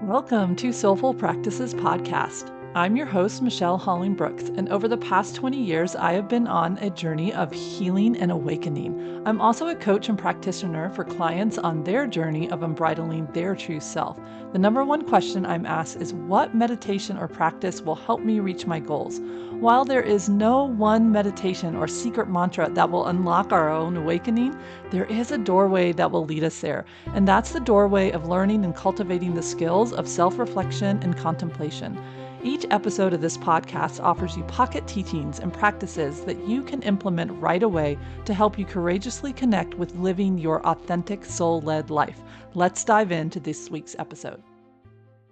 Welcome to Soulful Practices Podcast. I'm your host, Michelle Holling-Brooks, and over the past 20 years, I have been on a journey of healing and awakening. I'm also a coach and practitioner for clients on their journey of unbridling their true self. The number one question I'm asked is what meditation or practice will help me reach my goals? While there is no one meditation or secret mantra that will unlock our own awakening, there is a doorway that will lead us there. And that's the doorway of learning and cultivating the skills of self reflection and contemplation. Each episode of this podcast offers you pocket teachings and practices that you can implement right away to help you courageously connect with living your authentic soul led life. Let's dive into this week's episode.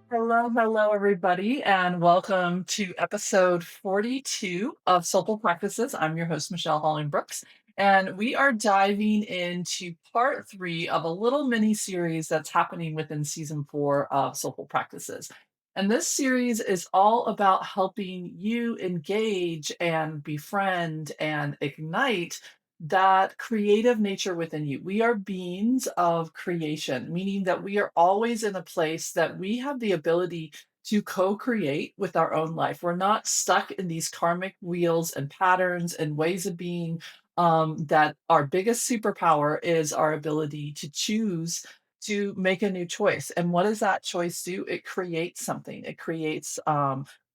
Hello, everybody, and welcome to episode 42 of Soulful Practices. I'm your host, Michelle Holling-Brooks, and we are diving into part 3 of a little mini series that's happening within season 4 of Soulful Practices. And this series is all about helping you engage and befriend and ignite that creative nature within you. We are beings of creation, meaning that we are always in a place that we have the ability to co create with our own life. We're not stuck in these karmic wheels and patterns and ways of being. That our biggest superpower is our ability to choose to make a new choice. And what does that choice do? It creates something, it creates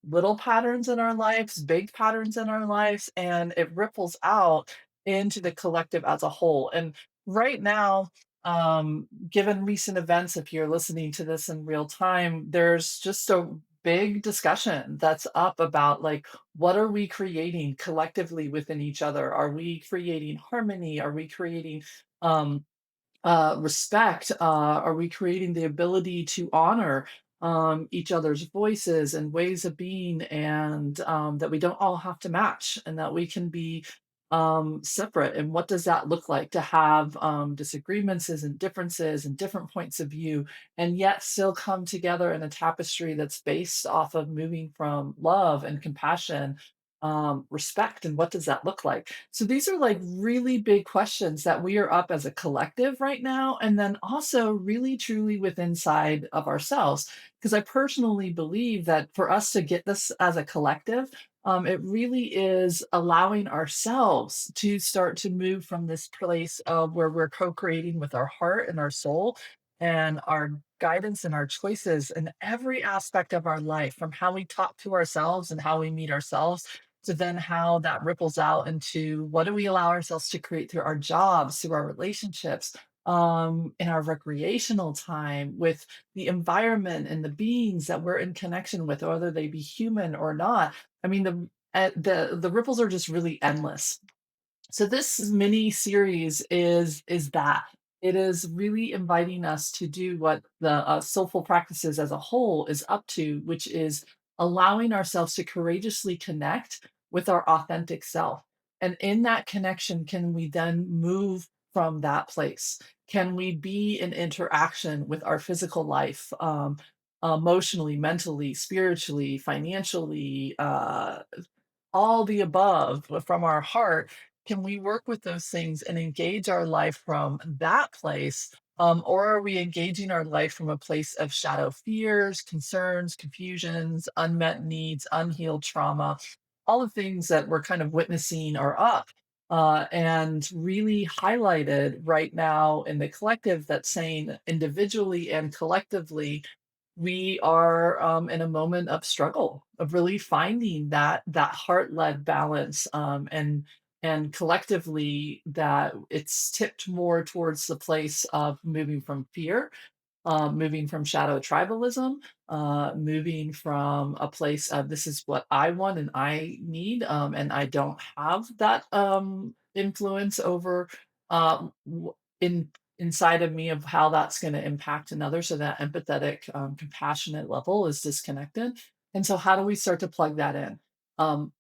little patterns in our lives, big patterns in our lives, and it ripples out into the collective as a whole. And right now, given recent events, if you're listening to this in real time, there's just a big discussion that's up about like what are we creating collectively within each other? Are we creating harmony? Are we creating respect? Are we creating the ability to honor each other's voices and ways of being, and that we don't all have to match, and that we can be separate? And what does that look like to have disagreements and differences and different points of view, and yet still come together in a tapestry that's based off of moving from love and compassion, respect? And what does that look like? So these are like really big questions that we are up as a collective right now, and then also really truly with inside of ourselves. Because I personally believe that for us to get this as a collective, it really is allowing ourselves to start to move from this place of where we're co-creating with our heart and our soul and our guidance and our choices in every aspect of our life, from how we talk to ourselves and how we meet ourselves, to then how that ripples out into what do we allow ourselves to create through our jobs, through our relationships, in our recreational time, with the environment and the beings that we're in connection with, whether they be human or not. I mean, the ripples are just really endless. So this mini series is that it is really inviting us to do what the soulful practices as a whole is up to, which is allowing ourselves to courageously connect with our authentic self. And in that connection, can we then move from that place? Can we be in interaction with our physical life, emotionally, mentally, spiritually, financially, all the above from our heart? Can we work with those things and engage our life from that place? Or are we engaging our life from a place of shadow fears, concerns, confusions, unmet needs, unhealed trauma? All the things that we're kind of witnessing are up. And really highlighted right now in the collective, that's saying individually and collectively, we are in a moment of struggle, of really finding that heart-led balance, and collectively that it's tipped more towards the place of moving from fear, moving from shadow tribalism, moving from a place of this is what I want and I need, and I don't have that influence over in inside of me of how that's going to impact another. So that empathetic, compassionate level is disconnected. And so, how do we start to plug that in? Um,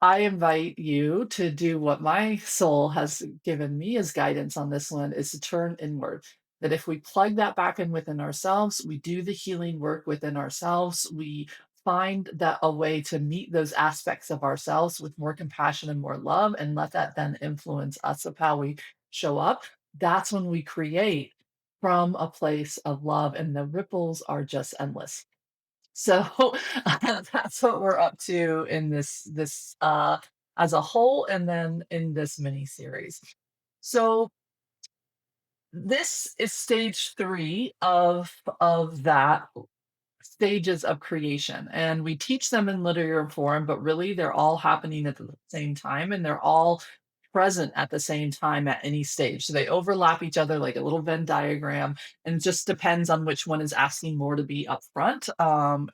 I invite you to do what my soul has given me as guidance on this one, is to turn inward. That if we plug that back in within ourselves, we do the healing work within ourselves, we find that a way to meet those aspects of ourselves with more compassion and more love, and let that then influence us of how we show up. That's when we create from a place of love, and the ripples are just endless. So that's what we're up to in this as a whole, and then in this mini series. So this is stage three of that stages of creation, and we teach them in literary form, but really they're all happening at the same time, and they're all present at the same time at any stage. So they overlap each other like a little Venn diagram, and it just depends on which one is asking more to be upfront,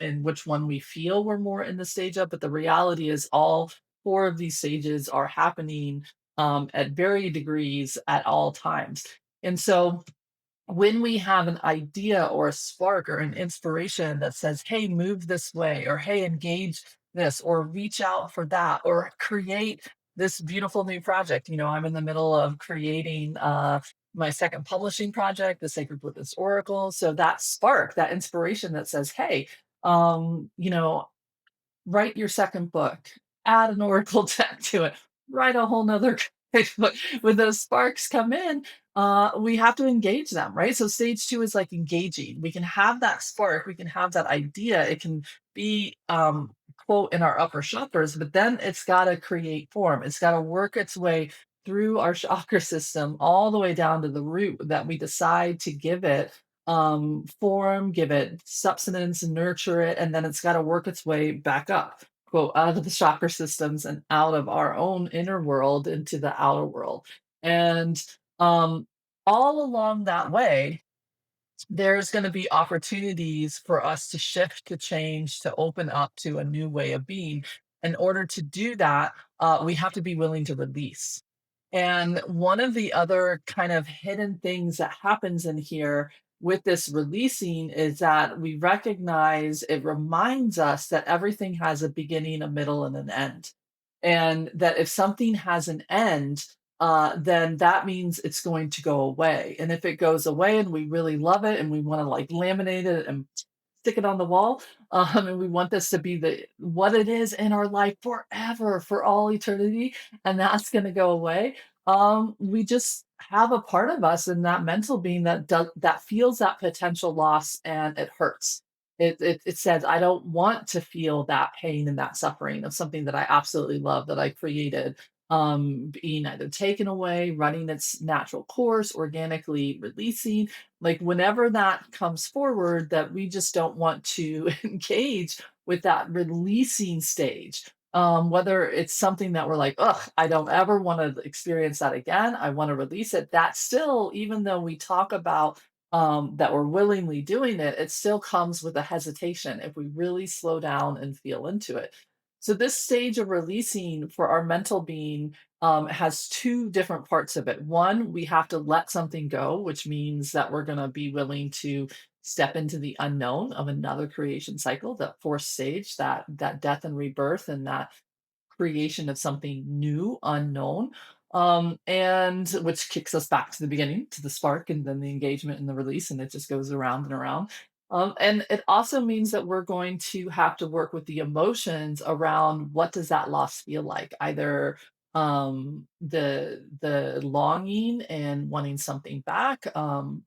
and which one we feel we're more in the stage of. But the reality is, all four of these stages are happening at varying degrees at all times. And so when we have an idea or a spark or an inspiration that says, hey, move this way, or hey, engage this, or reach out for that, or create this beautiful new project. I'm in the middle of creating my second publishing project, the Sacred Witness Oracle. So that spark, that inspiration that says, hey, you know, write your second book, add an oracle deck to it, write a whole nother book. When those sparks come in, we have to engage them, right? So stage two is like engaging. We can have that spark, we can have that idea. It can be quote in our upper chakras, but then it's got to create form. It's got to work its way through our chakra system all the way down to the root that we decide to give it form, give it substance, nurture it, and then it's got to work its way back up, quote, out of the chakra systems and out of our own inner world into the outer world. And um, all along that way, there's going to be opportunities for us to shift, to change, to open up to a new way of being. In order to do that, we have to be willing to release. And one of the other kind of hidden things that happens in here with this releasing is that we recognize, it reminds us that everything has a beginning, a middle, and an end. And that if something has an end, then that means it's going to go away. And if it goes away and we really love it and we want to like laminate it and stick it on the wall, and we want this to be the what it is in our life forever, for all eternity, and that's going to go away. We just have a part of us in that mental being that feels that potential loss, and it hurts. It says, I don't want to feel that pain and that suffering of something that I absolutely love, that I created, being either taken away, running its natural course, organically releasing. Like whenever that comes forward, that we just don't want to engage with that releasing stage. Whether it's something that we're like, ugh, I don't ever want to experience that again. I want to release it. That still, even though we talk about that we're willingly doing it, it still comes with a hesitation if we really slow down and feel into it. So this stage of releasing for our mental being has two different parts of it. One, we have to let something go, which means that we're going to be willing to step into the unknown of another creation cycle, that fourth stage, that death and rebirth, and that creation of something new, unknown, and which kicks us back to the beginning, to the spark, and then the engagement and the release, and it just goes around and around. And it also means that we're going to have to work with the emotions around what does that loss feel like, either the longing and wanting something back,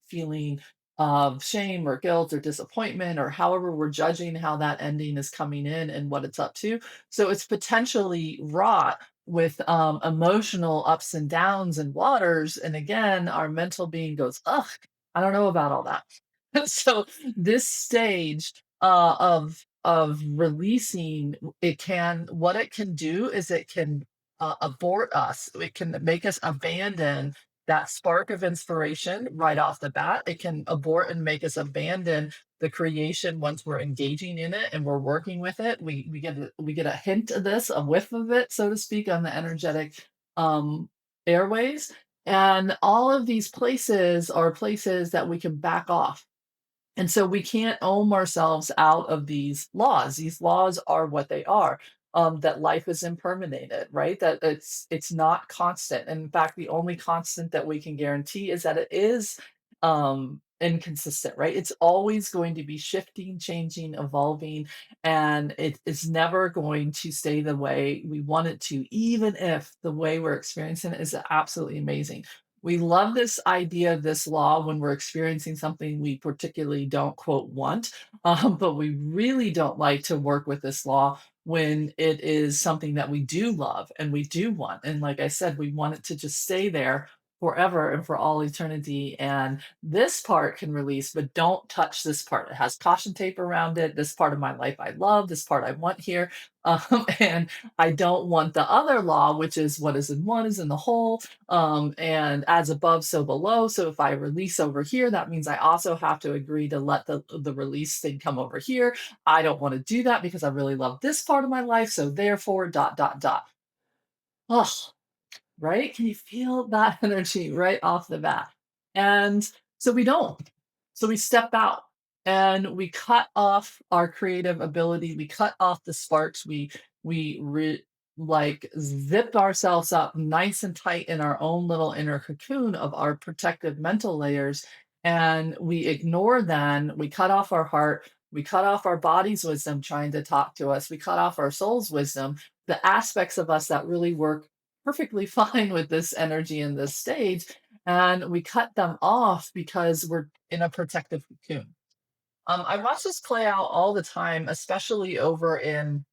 feeling of shame or guilt or disappointment, or however we're judging how that ending is coming in and what it's up to. So it's potentially wrought with emotional ups and downs and waters. And again, our mental being goes, ugh, I don't know about all that. So this stage of releasing, it can, what it can do is it can abort us. It can make us abandon that spark of inspiration right off the bat. It can abort and make us abandon the creation once we're engaging in it and we're working with it. We get a hint of this, a whiff of it, so to speak, on the energetic um, airways. And all of these places are places that we can back off, and so we can't own ourselves out of these laws. These laws are what they are. That life is impermanent, right? That it's not constant. And in fact, the only constant that we can guarantee is that it is inconsistent, right? It's always going to be shifting, changing, evolving, and it is never going to stay the way we want it to, even if the way we're experiencing it is absolutely amazing. We love this idea of this law when we're experiencing something we particularly don't quote want, but we really don't like to work with this law when it is something that we do love and we do want. And like I said, we want it to just stay there forever and for all eternity. And this part can release, but don't touch this part. It has caution tape around it. This part of my life I love, this part I want here. And I don't want the other law, which is what is in one is in the whole, and as above, so below. So if I release over here, that means I also have to agree to let the release thing come over here. I don't want to do that because I really love this part of my life. So therefore, dot dot dot. Oh, right? Can you feel that energy right off the bat? And so we don't. So we step out and we cut off our creative ability. We cut off the sparks. We like zip ourselves up nice and tight in our own little inner cocoon of our protective mental layers. And we ignore then, we cut off our heart, we cut off our body's wisdom trying to talk to us, we cut off our soul's wisdom, the aspects of us that really work perfectly fine with this energy in this stage, and we cut them off because we're in a protective cocoon. I watch this play out all the time, especially over in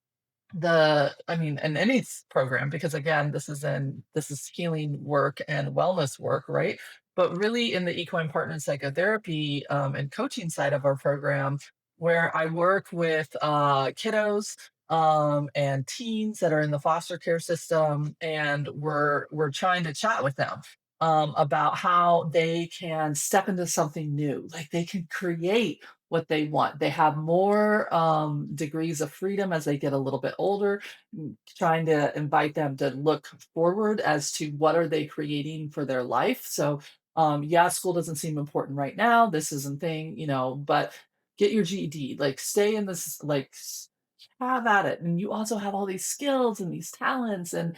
in any program, because again, this is healing work and wellness work, right? But really in the equine partner psychotherapy and coaching side of our program, where I work with kiddos and teens that are in the foster care system, and we're trying to chat with them about how they can step into something new, like they can create what they want. They have more degrees of freedom as they get a little bit older, trying to invite them to look forward as to what are they creating for their life. So, yeah, school doesn't seem important right now. This isn't thing, but get your GED, like stay in this, like have at it. And you also have all these skills and these talents and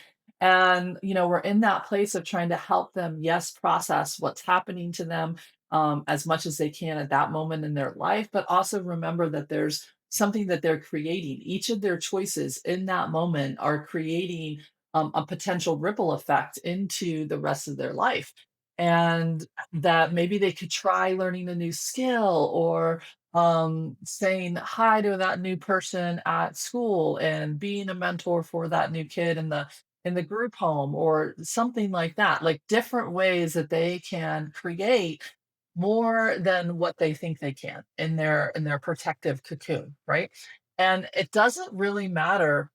we're in that place of trying to help them, yes, process what's happening to them as much as they can at that moment in their life, but also remember that there's something that they're creating. Each of their choices in that moment are creating a potential ripple effect into the rest of their life. And that maybe they could try learning a new skill or saying hi to that new person at school and being a mentor for that new kid in the group home or something like that, like different ways that they can create more than what they think they can in their protective cocoon, right? And it doesn't really matter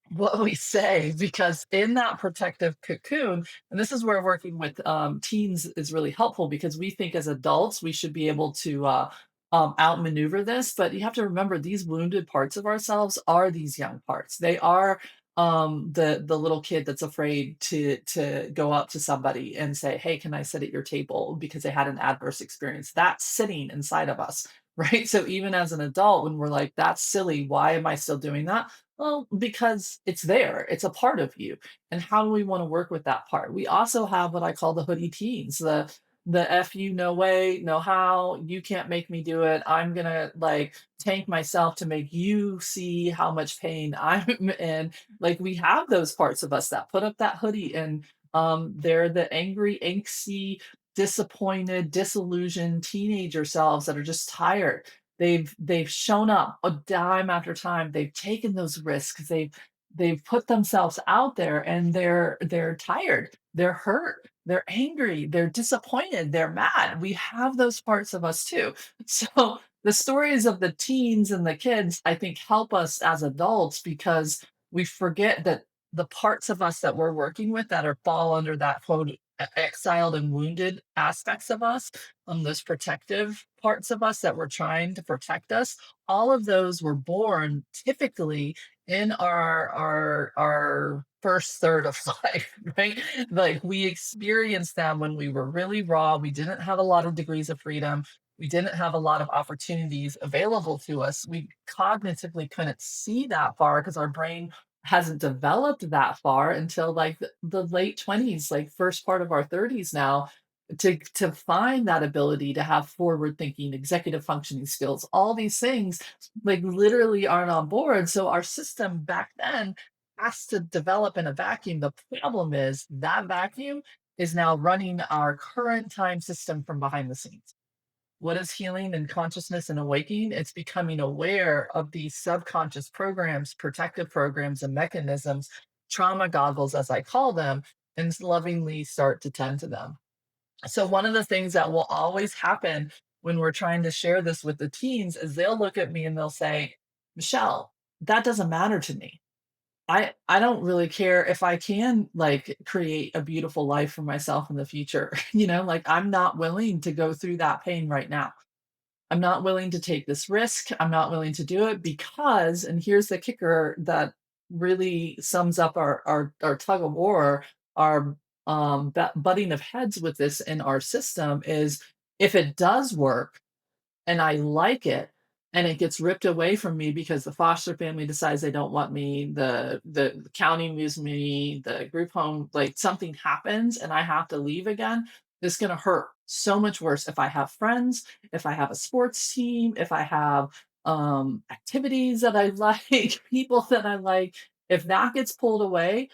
what we say because in that protective cocoon, and this is where working with teens is really helpful because we think as adults we should be able to outmaneuver this, but you have to remember these wounded parts of ourselves are these young parts. They are the little kid that's afraid to go up to somebody and say, hey, can I sit at your table because they had an adverse experience. That's sitting inside of us. Right. So even as an adult, when we're like, that's silly, why am I still doing that? Well, because it's there, it's a part of you. And how do we want to work with that part? We also have what I call the hoodie teens, the F you, no way, no how, you can't make me do it. I'm gonna like tank myself to make you see how much pain I'm in. Like we have those parts of us that put up that hoodie and they're the angry, angsty, disappointed, disillusioned teenager selves that are just tired. They've shown up a dime after time. They've taken those risks. They've put themselves out there and they're tired. They're hurt. They're angry. They're disappointed. They're mad. We have those parts of us too. So the stories of the teens and the kids, I think, help us as adults because we forget that the parts of us that we're working with that are fall under that quote exiled and wounded aspects of us, those protective parts of us that were trying to protect us, all of those were born typically in our first third of life, right? Like we experienced them when we were really raw. We didn't have a lot of degrees of freedom. We didn't have a lot of opportunities available to us. We cognitively couldn't see that far because our brain hasn't developed that far until like the late 20s, like first part of our 30s now, to find that ability to have forward thinking, executive functioning skills, all these things like literally aren't on board. So our system back then has to develop in a vacuum. The problem is that vacuum is now running our current time system from behind the scenes. What is healing and consciousness and awakening? It's becoming aware of these subconscious programs, protective programs, and mechanisms, trauma goggles, as I call them, and lovingly start to tend to them. So, one of the things that will always happen when we're trying to share this with the teens is they'll look at me and they'll say, Michelle, that doesn't matter to me. I don't really care if I can like create a beautiful life for myself in the future. Like I'm not willing to go through that pain right now. I'm not willing to take this risk. I'm not willing to do it because, and here's the kicker that really sums up our tug of war, our butting of heads with this in our system is if it does work, and I like it, and it gets ripped away from me because the foster family decides they don't want me, the county moves me, the group home, like something happens and I have to leave again, it's gonna hurt so much worse if I have friends, if I have a sports team, if I have activities that I like, people that I like. If that gets pulled away,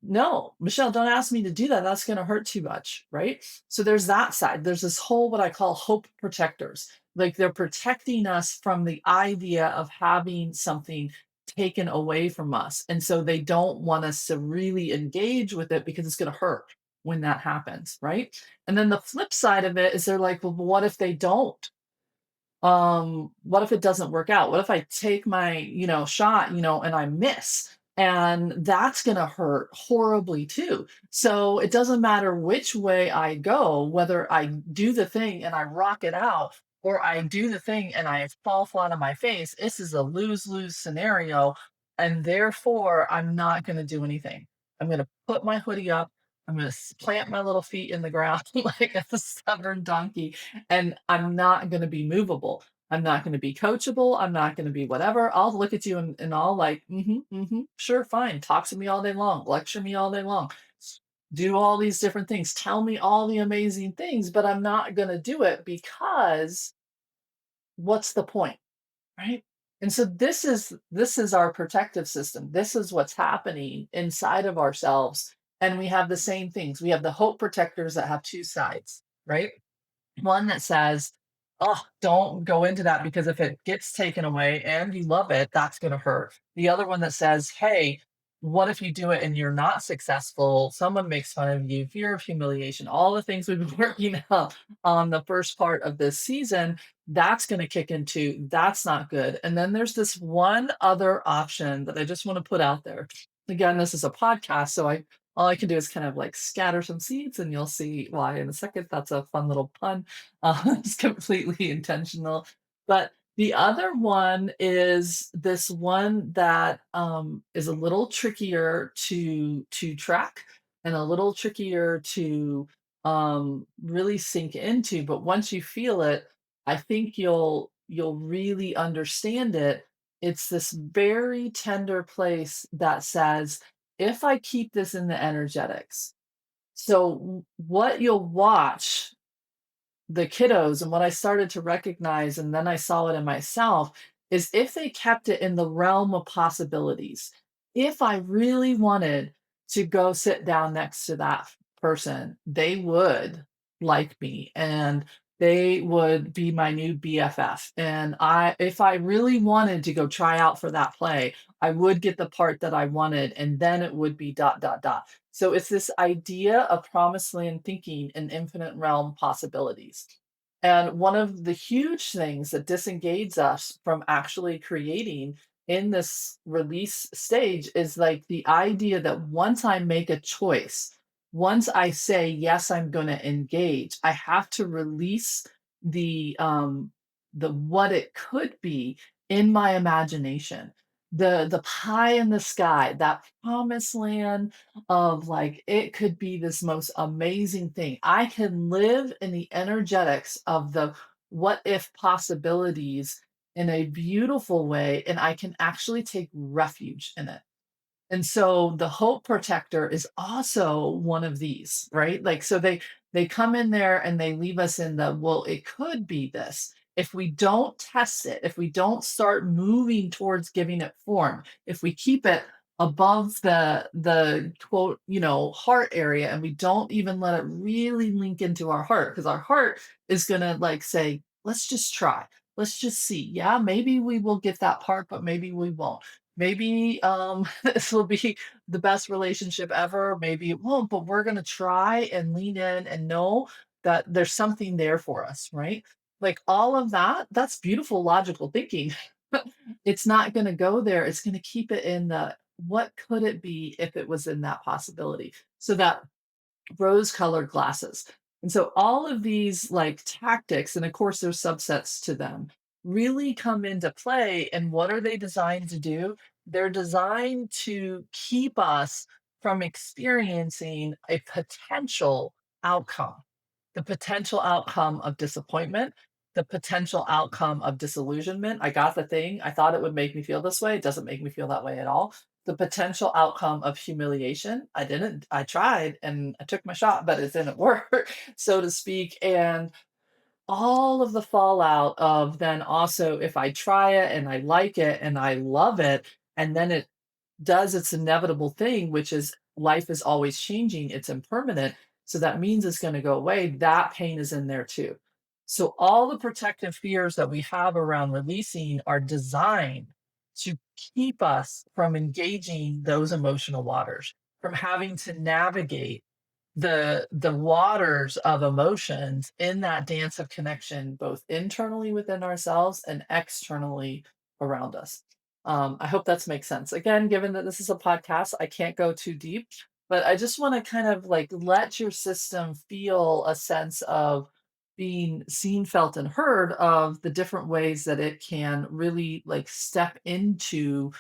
no, Michelle, don't ask me to do that. That's going to hurt too much. Right. So there's that side. There's this whole, what I call hope protectors. Like they're protecting us from the idea of having something taken away from us. And so they don't want us to really engage with it because it's going to hurt when that happens. Right. And then the flip side of it is they're like, well, what if they don't? What if it doesn't work out? What if I take my, shot, and I miss? And that's going to hurt horribly too. So it doesn't matter which way I go, whether I do the thing and I rock it out or I do the thing and I fall flat on my face. This is a lose lose scenario. And therefore, I'm not going to do anything. I'm going to put my hoodie up. I'm going to plant my little feet in the ground like a stubborn donkey, and I'm not going to be movable. I'm not going to be coachable. I'm not going to be whatever. I'll look at you and I'll like, sure, fine. Talk to me all day long. Lecture me all day long. Do all these different things. Tell me all the amazing things, but I'm not going to do it because what's the point? Right? And so this is our protective system. This is what's happening inside of ourselves. And we have the same things. We have the hope protectors that have two sides, right? One that says, "Oh, don't go into that because if it gets taken away and you love it, that's gonna hurt." The other one that says, "Hey, what if you do it and you're not successful? Someone makes fun of you, fear of humiliation," all the things we've been working on the first part of this season, that's gonna kick in too. That's not good. And then there's this one other option that I just wanna put out there. Again, this is a podcast, so I all I can do is kind of like scatter some seeds and you'll see why in a second. That's a fun little pun. It's completely intentional. But the other one is this one that is a little trickier to track and a little trickier to really sink into. But once you feel it, I think you'll really understand it. It's this very tender place that says, if I keep this in the energetics, so what you'll watch the kiddos and what I started to recognize, and then I saw it in myself, is if they kept it in the realm of possibilities. If I really wanted to go sit down next to that person, they would like me and they would be my new BFF. And if I really wanted to go try out for that play, I would get the part that I wanted, and then it would be dot, dot, dot. So it's this idea of promised land thinking and infinite realm possibilities. And one of the huge things that disengages us from actually creating in this release stage is like the idea that once I make a choice, once I say, yes, I'm going to engage, I have to release the what it could be in my imagination. The pie in the sky, that promised land of like it could be this most amazing thing. I can live in the energetics of the what if possibilities in a beautiful way, and I can actually take refuge in it. And so the hope protector is also one of these, right? Like so they come in there and they leave us in the, well, it could be this. If we don't test it, if we don't start moving towards giving it form, if we keep it above the quote, heart area, and we don't even let it really link into our heart, because our heart is gonna like say, let's just try. Let's just see. Yeah, maybe we will get that part, but maybe we won't. Maybe this will be the best relationship ever. Maybe it won't, but we're gonna try and lean in and know that there's something there for us, right? Like all of that, that's beautiful logical thinking. It's not gonna go there. It's gonna keep it in the what could it be if it was in that possibility? So that rose-colored glasses. And so all of these like tactics, and of course there's subsets to them, really come into play. And what are they designed to do? They're designed to keep us from experiencing a potential outcome, the potential outcome of disappointment, the potential outcome of disillusionment. I got the thing. I thought it would make me feel this way. It doesn't make me feel that way at all. The potential outcome of humiliation. I didn't, I tried and I took my shot, but it didn't work, so to speak. And all of the fallout of then also, if I try it and I like it and I love it, and then it does its inevitable thing, which is life is always changing, it's impermanent. So that means it's going to go away. That pain is in there too. So all the protective fears that we have around releasing are designed to keep us from engaging those emotional waters, from having to navigate the waters of emotions in that dance of connection, both internally within ourselves and externally around us. I hope that's makes sense. Again, given that this is a podcast, I can't go too deep, but I just want to kind of like let your system feel a sense of being seen, felt, and heard of the different ways that it can really like step into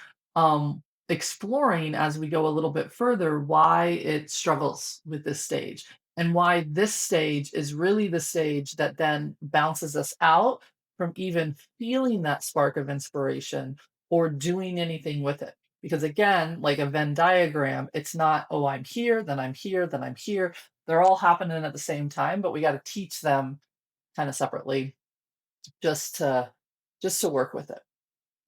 exploring as we go a little bit further why it struggles with this stage, and why this stage is really the stage that then bounces us out from even feeling that spark of inspiration or doing anything with it. Because again, like a Venn diagram, it's not, oh, I'm here, then I'm here, then I'm here. They're all happening at the same time, but we got to teach them kind of separately just to work with it.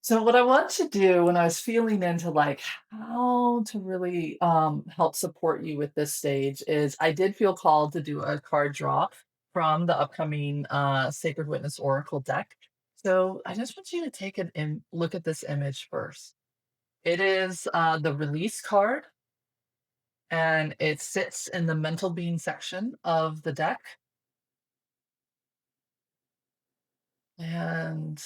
So what I want to do when I was feeling into like how to really help support you with this stage is I did feel called to do a card draw from the upcoming Sacred Witness Oracle deck. So I just want you to take look at this image first. It is the release card, and it sits in the mental being section of the deck. And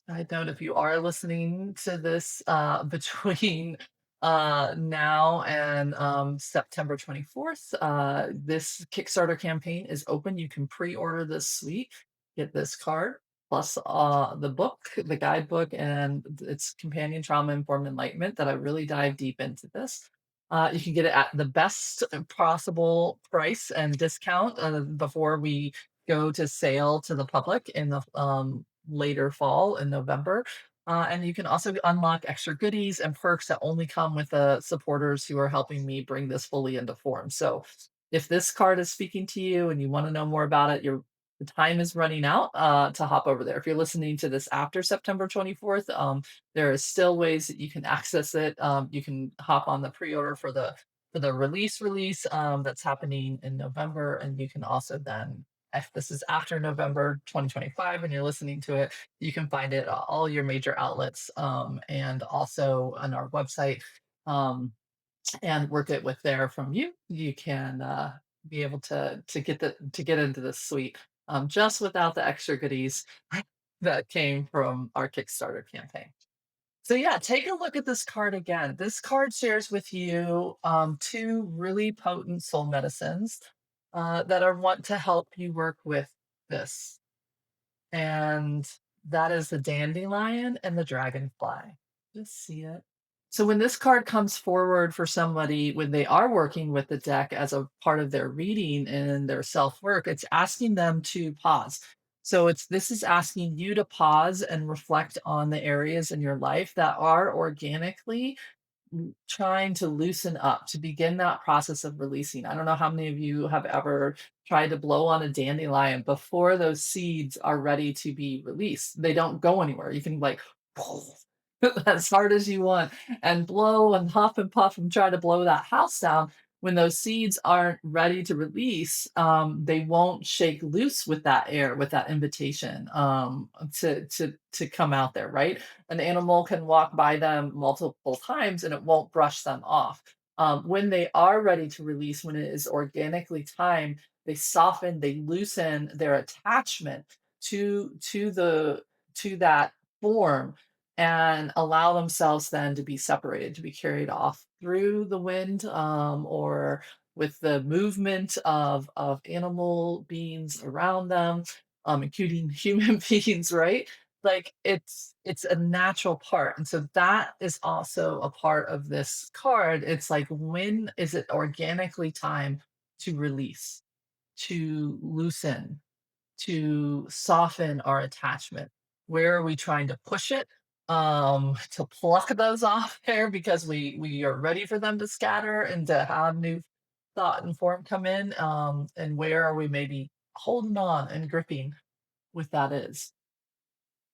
I note if you are listening to this between now and September 24th, this Kickstarter campaign is open. You can pre-order this suite, get this card, plus the book, the guidebook, and its companion trauma informed enlightenment that I really dive deep into this. You can get it at the best possible price and discount before we go to sale to the public in the later fall in November. And you can also unlock extra goodies and perks that only come with the supporters who are helping me bring this fully into form. So if this card is speaking to you and you want to know more about it, the time is running out to hop over there. If you're listening to this after September 24th, there is still ways that you can access it. You can hop on the pre-order for the release that's happening in November, and you can also then, if this is after November 2025 and you're listening to it, you can find it at all your major outlets, and also on our website, um, and work it with there from you. You can be able to get into this suite just without the extra goodies that came from our Kickstarter campaign. So yeah, take a look at this card again. This card shares with you two really potent soul medicines that are want to help you work with this. And that is the dandelion and the dragonfly. Just see it. So when this card comes forward for somebody when they are working with the deck as a part of their reading and their self-work, it's asking them to pause. So this is asking you to pause and reflect on the areas in your life that are organically trying to loosen up, to begin that process of releasing. I don't know how many of you have ever tried to blow on a dandelion before those seeds are ready to be released. They don't go anywhere. You can like pull. as hard as you want and blow and huff and puff and try to blow that house down. When those seeds aren't ready to release, they won't shake loose with that air, with that invitation to come out there, right? An animal can walk by them multiple times and it won't brush them off. When they are ready to release, when it is organically timed, they soften, they loosen their attachment to that form and allow themselves then to be separated, to be carried off through the wind, or with the movement of animal beings around them, including human beings, right? Like it's a natural part, and so that is also a part of this card. It's like, when is it organically time to release, to loosen, to soften our attachment? Where are we trying to push it? To pluck those off there because we are ready for them to scatter and to have new thought and form come in. And where are we maybe holding on and gripping with that is.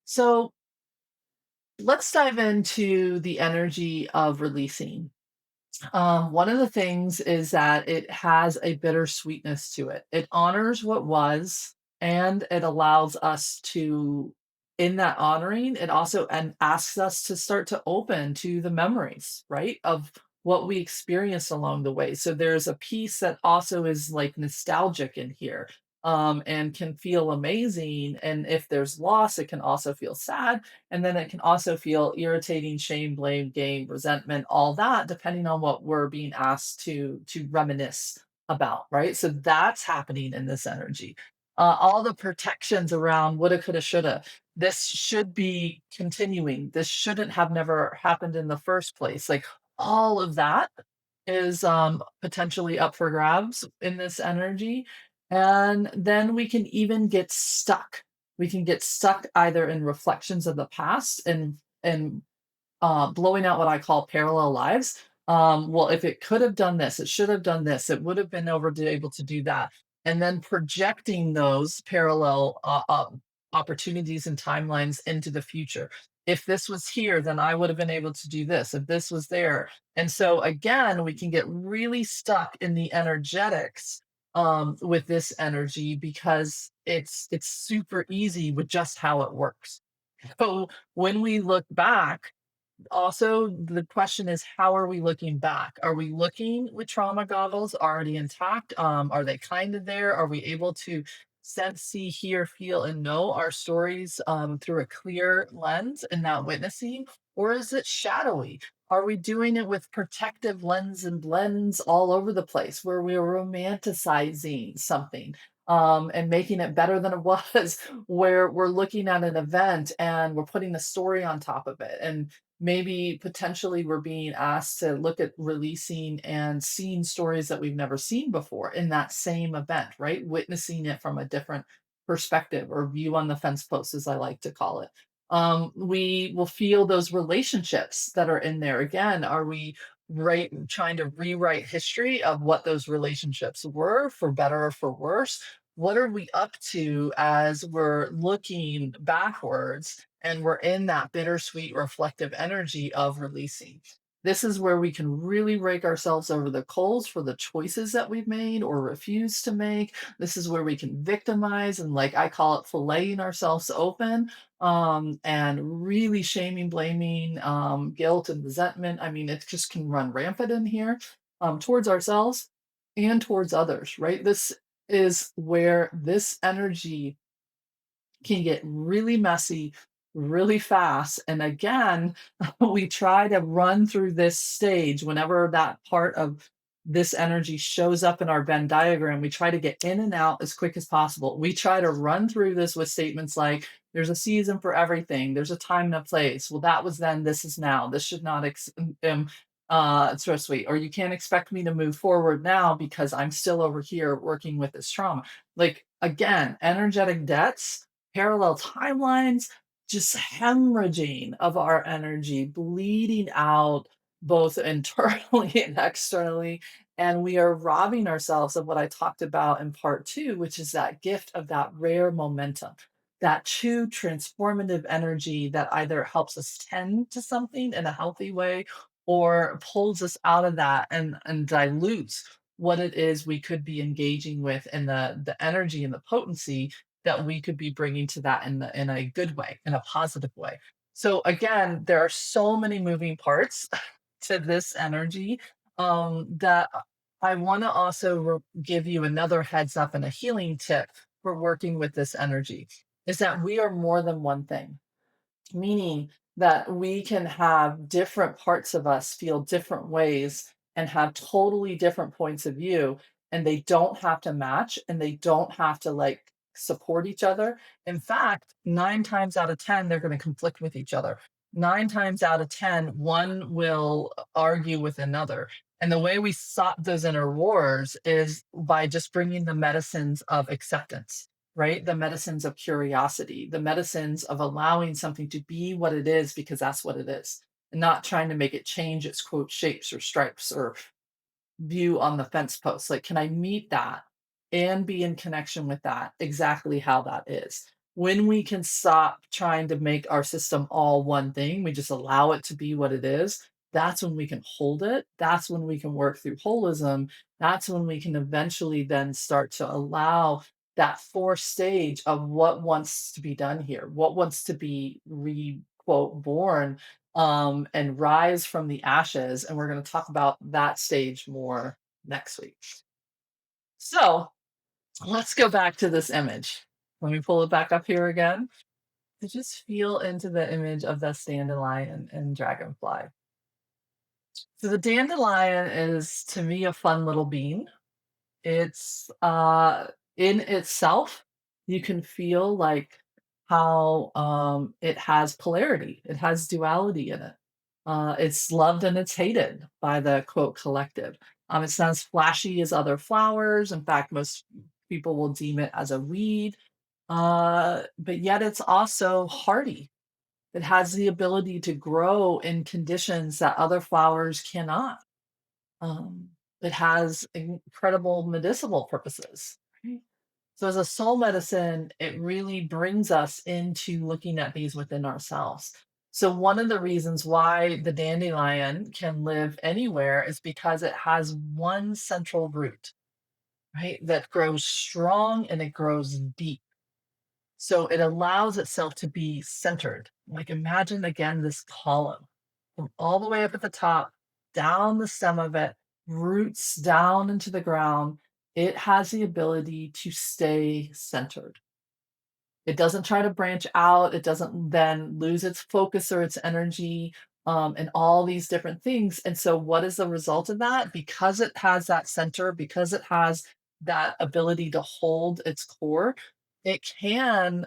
So let's dive into the energy of releasing. One of the things is that it has a bittersweetness to it. It honors what was, and it allows us to, in that honoring, it also and asks us to start to open to the memories, right, of what we experienced along the way. So there's a piece that also is like nostalgic in here, and can feel amazing. And if there's loss, it can also feel sad, and then it can also feel irritating, shame, blame, game, resentment, all that, depending on what we're being asked to reminisce about, right? So that's happening in this energy. All the protections around woulda, coulda, shoulda. This should be continuing. This shouldn't have never happened in the first place. Like, all of that is potentially up for grabs in this energy. And then we can even get stuck. We can get stuck either in reflections of the past and blowing out what I call parallel lives. Well, if it could have done this, it should have done this, it would have been able to do that. And then projecting those parallel opportunities and timelines into the future. If this was here, then I would have been able to do this. If this was there. And so again, we can get really stuck in the energetics with this energy because it's super easy with just how it works. So when we look back, also, the question is, how are we looking back? Are we looking with trauma goggles already intact? Are they kind of there? Are we able to sense, see, hear, feel, and know our stories through a clear lens and not witnessing? Or is it shadowy? Are we doing it with protective lens and blends all over the place where we're romanticizing something? And making it better than it was, where we're looking at an event and we're putting a story on top of it. And maybe potentially we're being asked to look at releasing and seeing stories that we've never seen before in that same event, right? Witnessing it from a different perspective or view on the fence post, as I like to call it. We will feel those relationships that are in there. Again, are we trying to rewrite history of what those relationships were, for better or for worse? What are we up to as we're looking backwards and we're in that bittersweet reflective energy of releasing? This is where we can really rake ourselves over the coals for the choices that we've made or refused to make. This is where we can victimize and, like I call it, filleting ourselves open, and really shaming, blaming, guilt and resentment. I mean, it just can run rampant in here, towards ourselves and towards others, right? This is where this energy can get really messy really fast. And again, we try to run through this stage whenever that part of this energy shows up in our Venn diagram. We try to get in and out as quick as possible. We try to run through this with statements like, there's a season for everything, there's a time and a place. Well, that was then, this is now. This should not, it's so sweet. Or you can't expect me to move forward now because I'm still over here working with this trauma. Like, again, energetic debts, parallel timelines, just hemorrhaging of our energy, bleeding out both internally and externally. And we are robbing ourselves of what I talked about in part two, which is that gift of that rare momentum. that true transformative energy that either helps us tend to something in a healthy way or pulls us out of that and dilutes what it is we could be engaging with and the energy and the potency that we could be bringing to that in a good way, in a positive way. So again, there are so many moving parts to this energy that I want to also give you another heads up and a healing tip for working with this energy is that we are more than one thing, meaning that we can have different parts of us feel different ways and have totally different points of view, and they don't have to match and they don't have to like support each other. In fact, 9 times out of 10 they're going to conflict with each other. 9 times out of 10 one will argue with another, and the way we stop those inner wars is by just bringing the medicines of acceptance, right? The medicines of curiosity, the medicines of allowing something to be what it is because that's what it is, and not trying to make it change its quote shapes or stripes or view on the fence post. Like, can I meet that and be in connection with that exactly how that is? When we can stop trying to make our system all one thing, we just allow it to be what it is. That's when we can hold it. That's when we can work through holism. That's when we can eventually then start to allow that fourth stage of what wants to be done here, what wants to be re quote born and rise from the ashes. And we're going to talk about that stage more next week. So let's go back to this image. Let me pull it back up here again to just feel into the image of the dandelion and dragonfly. So the dandelion is to me a fun little bean. It's, in itself, you can feel, like, how, it has polarity, it has duality in it. It's loved and it's hated by the, quote, "collective." It's not as flashy as other flowers, in fact, most people will deem it as a weed, but yet it's also hardy. It has the ability to grow in conditions that other flowers cannot. Um, it has incredible medicinal purposes. Right? So, as a soul medicine, it really brings us into looking at these within ourselves. So, one of the reasons why the dandelion can live anywhere is because it has one central root, right, that grows strong and it grows deep. So it allows itself to be centered. Like imagine again this column from all the way up at the top, down the stem of it, roots down into the ground. It has the ability to stay centered. It doesn't try to branch out. It doesn't then lose its focus or its energy, and all these different things. And so, what is the result of that? Because it has that center, because it has that ability to hold its core, it can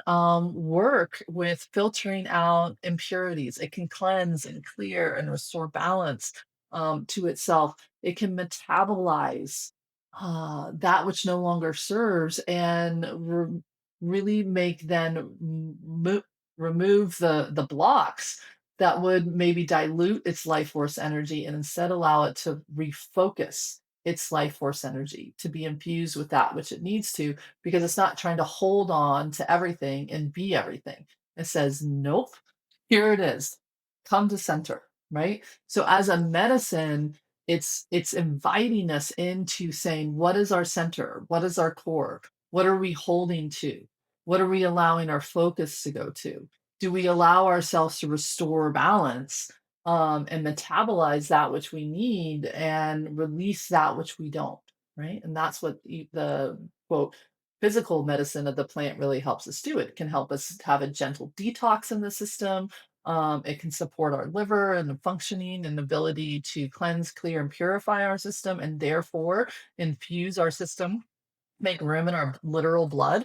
work with filtering out impurities. It can cleanse and clear and restore balance to itself. It can metabolize that which no longer serves and really make then remove the blocks that would maybe dilute its life force energy and instead allow it to refocus its life force energy to be infused with that which it needs to because it's not trying to hold on to everything and be everything. It says nope, here it is, come to center, right? So as a medicine, it's inviting us into saying what is our center, what is our core, what are we holding to? What are we allowing our focus to go to? Do we allow ourselves to restore balance and metabolize that which we need and release that which we don't? Right. And that's what the quote physical medicine of the plant really helps us do. It can help us have a gentle detox in the system. It can support our liver and the functioning and ability to cleanse, clear, and purify our system, and therefore infuse our system, make room in our literal blood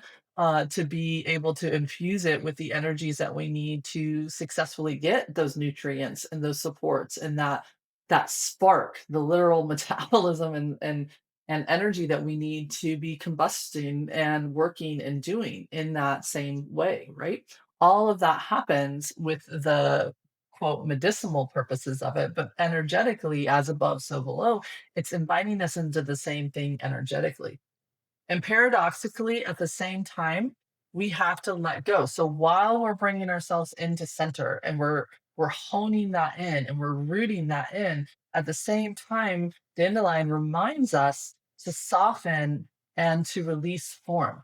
to be able to infuse it with the energies that we need to successfully get those nutrients and those supports and that spark, the literal metabolism and energy that we need to be combusting and working and doing in that same way, right? All of that happens with the quote medicinal purposes of it, but energetically, as above, so below, it's inviting us into the same thing energetically. And paradoxically, at the same time, we have to let go. So while we're bringing ourselves into center and we're honing that in and we're rooting that in, at the same time, dandelion reminds us to soften and to release form.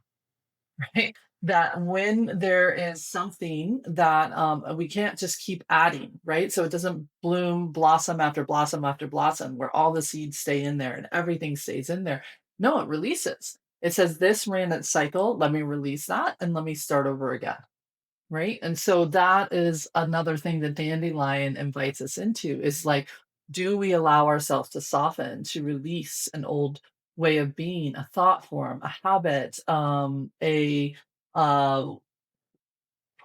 Right? That when there is something that we can't just keep adding, right? So it doesn't bloom blossom after blossom after blossom, where all the seeds stay in there and everything stays in there. No, it releases. It says, this ran its cycle. Let me release that and let me start over again. Right. And so that is another thing that dandelion invites us into is like, do we allow ourselves to soften, to release an old way of being, a thought form, a habit, a uh,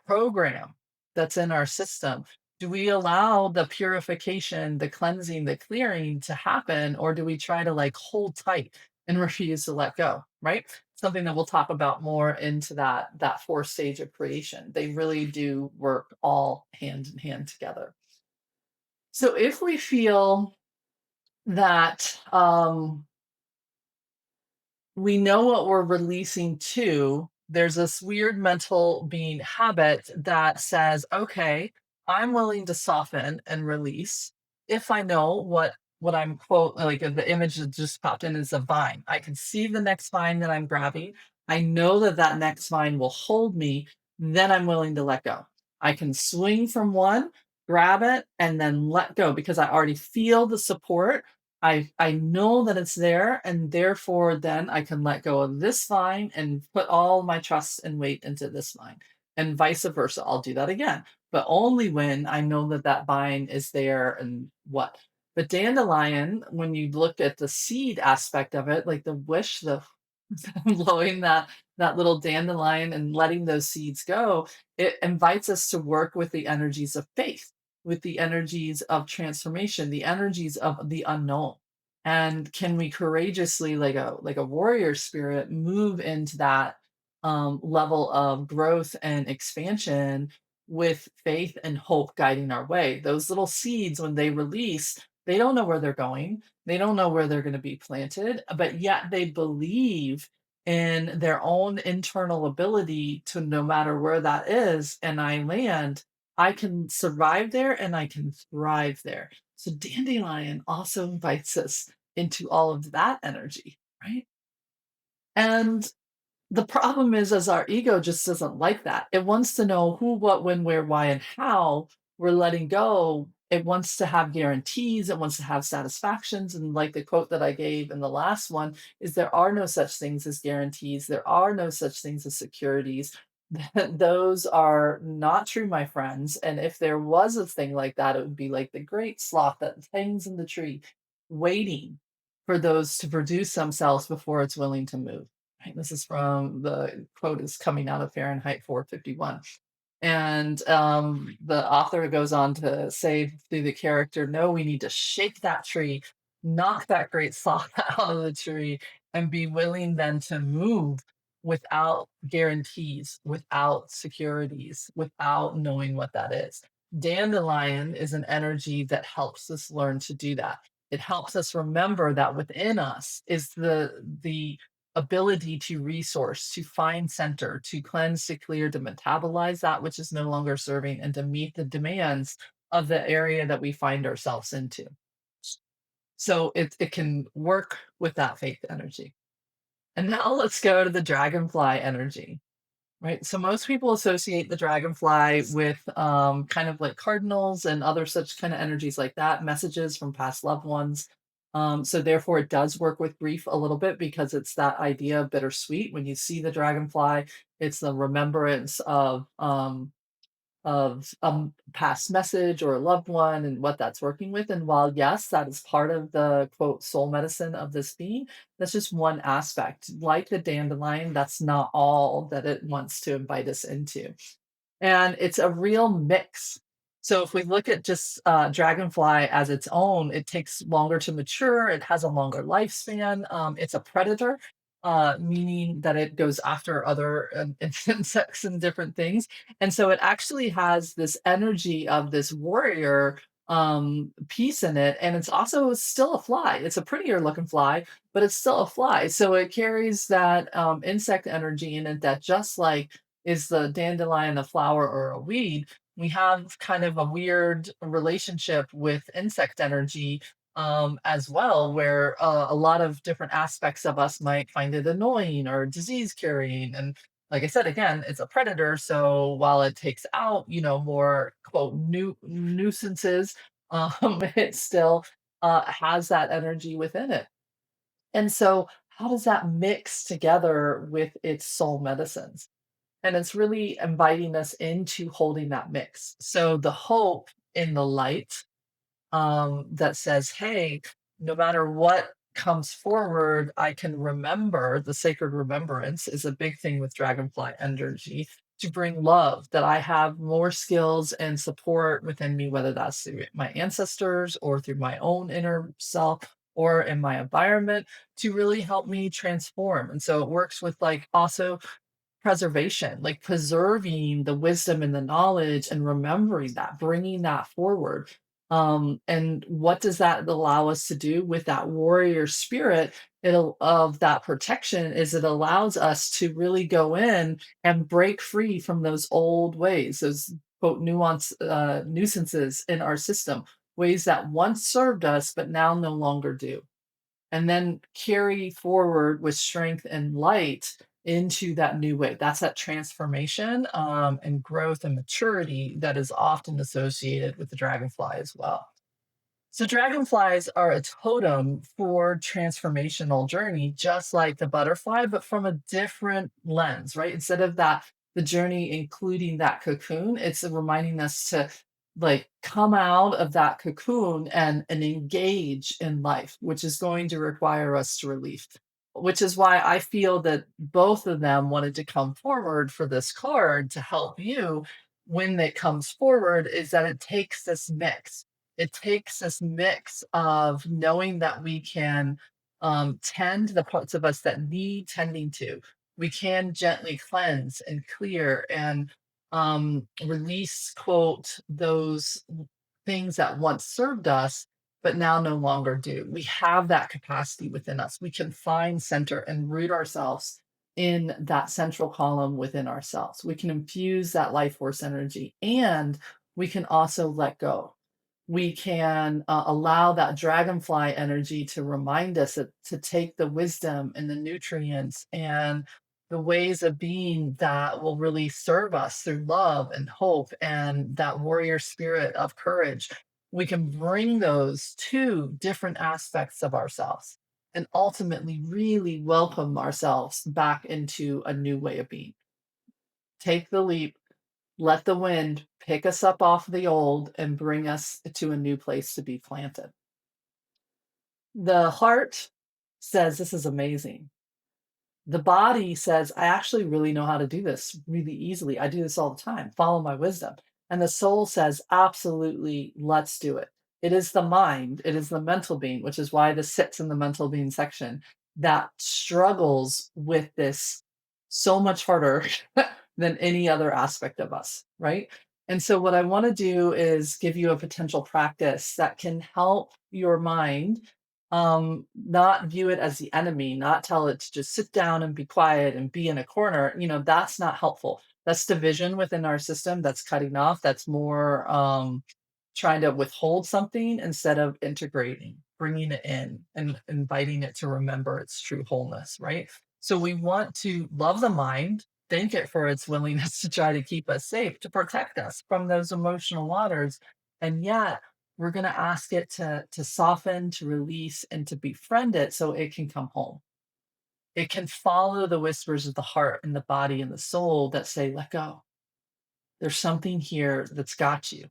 program that's in our system? Do we allow the purification, the cleansing, the clearing to happen, or do we try to like hold tight and refuse to let go? Right? Something that we'll talk about more into that fourth stage of creation. They really do work all hand in hand together. So if we feel that we know what we're releasing to, there's this weird mental being habit that says, okay, I'm willing to soften and release if I know what I'm quote like the image that just popped in is a vine. I can see the next vine that I'm grabbing. I know that that next vine will hold me. Then I'm willing to let go. I can swing from one, grab it, and then let go because I already feel the support. I know that it's there, and therefore then I can let go of this vine and put all my trust and weight into this vine, and vice versa. I'll do that again, but only when I know that that vine is there and what. But dandelion, when you look at the seed aspect of it, like the wish, the blowing that little dandelion and letting those seeds go, it invites us to work with the energies of faith, with the energies of transformation, the energies of the unknown. And can we courageously, like a warrior spirit, move into that level of growth and expansion with faith and hope guiding our way? Those little seeds, when they release, they don't know where they're going. They don't know where they're going to be planted, but yet they believe in their own internal ability to, no matter where that is, and I land, I can survive there and I can thrive there. So dandelion also invites us into all of that energy, right? And the problem is our ego just doesn't like that. It wants to know who, what, when, where, why, and how we're letting go. It wants to have guarantees. It wants to have satisfactions. And like the quote that I gave in the last one is, there are no such things as guarantees. There are no such things as securities. Those are not true, my friends. And if there was a thing like that, it would be like the great sloth that hangs in the tree, waiting for those to produce themselves before it's willing to move. Right, this is from, the quote is coming out of Fahrenheit 451. And the author goes on to say through the character, no, we need to shake that tree, knock that great saw out of the tree, and be willing then to move without guarantees, without securities, without knowing what that is. Dandelion is an energy that helps us learn to do that. It helps us remember that within us is the ability to resource, to find center, to cleanse, to clear, to metabolize that which is no longer serving, and to meet the demands of the area that we find ourselves into. So it can work with that faith energy. And now let's go to the dragonfly energy. Right. So most people associate the dragonfly with kind of like cardinals and other such kind of energies like that, messages from past loved ones. So therefore, it does work with grief a little bit because it's that idea of bittersweet. When you see the dragonfly, it's the remembrance of past message or a loved one and what that's working with. And while, yes, that is part of the quote soul medicine of this being, that's just one aspect. Like the dandelion, that's not all that it wants to invite us into. And it's a real mix. So if we look at just dragonfly as its own, it takes longer to mature. It has a longer lifespan. It's a predator, meaning that it goes after other insects and different things. And so it actually has this energy of this warrior piece in it. And it's also still a fly. It's a prettier looking fly, but it's still a fly. So it carries that insect energy in it that, just like is the dandelion a flower or a weed, we have kind of a weird relationship with insect energy as well, where a lot of different aspects of us might find it annoying or disease carrying. And like I said, again, it's a predator. So while it takes out, more quote nuisances, it still has that energy within it. And so, how does that mix together with its soul medicines? And it's really inviting us into holding that mix. So, the hope in the light that says, hey, no matter what comes forward, I can remember the sacred remembrance is a big thing with dragonfly energy to bring love, that I have more skills and support within me, whether that's through my ancestors or through my own inner self or in my environment to really help me transform. And so it works with like also preservation, like preserving the wisdom and the knowledge and remembering that, bringing that forward. And what does that allow us to do with that warrior spirit? Of that protection is it allows us to really go in and break free from those old ways, those quote nuisances in our system, ways that once served us but now no longer do, and then carry forward with strength and light into that new way. That's that transformation and growth and maturity that is often associated with the dragonfly as well. So dragonflies are a totem for transformational journey, just like the butterfly, but from a different lens, right? Instead of that, the journey including that cocoon, it's reminding us to like come out of that cocoon and engage in life, which is going to require us to release. Which is why I feel that both of them wanted to come forward for this card to help you when it comes forward, is that it takes this mix, it takes this mix of knowing that we can tend the parts of us that need tending to. We can gently cleanse and clear and release, quote, those things that once served us, but now no longer do. We have that capacity within us. We can find center and root ourselves in that central column within ourselves. We can infuse that life force energy and we can also let go. We can allow that dragonfly energy to remind us to take the wisdom and the nutrients and the ways of being that will really serve us through love and hope and that warrior spirit of courage. We can bring those to different aspects of ourselves and ultimately really welcome ourselves back into a new way of being. Take the leap, let the wind pick us up off the old and bring us to a new place to be planted. The heart says, this is amazing. The body says, I actually really know how to do this really easily. I do this all the time. Follow my wisdom. And the soul says, absolutely, let's do it. It is the mind, it is the mental being, which is why this sits in the mental being section that struggles with this so much harder than any other aspect of us, right? And so, what I want to do is give you a potential practice that can help your mind not view it as the enemy, not tell it to just sit down and be quiet and be in a corner. That's not helpful. That's division within our system. That's cutting off. That's more trying to withhold something instead of integrating, bringing it in and inviting it to remember its true wholeness, right? So we want to love the mind, thank it for its willingness to try to keep us safe, to protect us from those emotional waters. And yet we're going to ask it to soften, to release, and to befriend it so it can come home. It can follow the whispers of the heart and the body and the soul that say, let go. There's something here that's got you.